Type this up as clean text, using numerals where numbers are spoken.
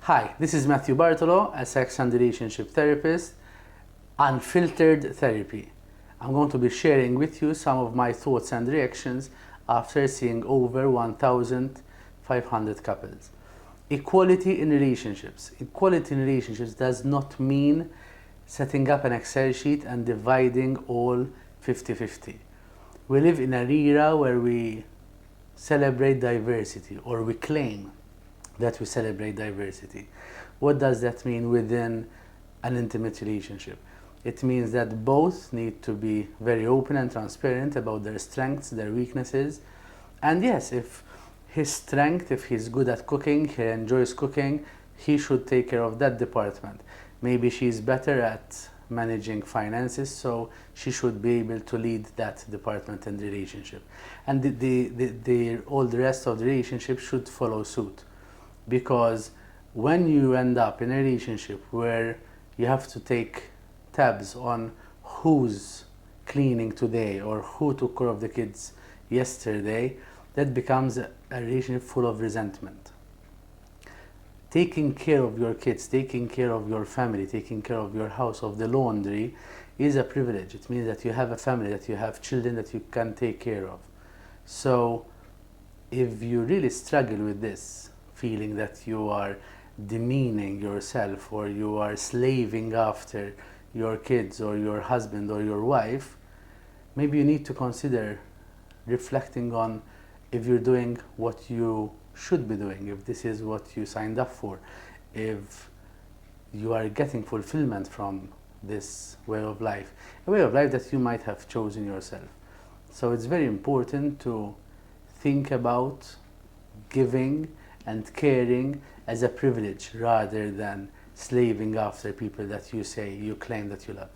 Hi, this is Matthew Bartolo, a sex and relationship therapist, Unfiltered Therapy. I'm going to be sharing with you some of my thoughts and reactions after seeing over 1,500 couples. Equality in relationships. Equality in relationships does not mean setting up an Excel sheet and dividing all 50-50. We live in an era where we celebrate diversity, or we claim that we celebrate diversity. What does that mean within an intimate relationship? It means that both need to be very open and transparent about their strengths, their weaknesses. And yes, if he's good at cooking, he enjoys cooking, he should take care of that department. Maybe she's better at managing finances, so she should be able to lead that department in the relationship. And all the rest of the relationship should follow suit. Because when you end up in a relationship where you have to take tabs on who's cleaning today or who took care of the kids yesterday, that becomes a relationship full of resentment. Taking care of your kids, taking care of your family, taking care of your house, of the laundry is a privilege. It means that you have a family, that you have children that you can take care of. So if you really struggle with this, feeling that you are demeaning yourself or you are slaving after your kids or your husband or your wife, maybe you need to consider reflecting on if you're doing what you should be doing, if this is what you signed up for, if you are getting fulfillment from this way of life, a way of life that you might have chosen yourself. So it's very important to think about giving and caring as a privilege rather than slaving after people that you claim that you love.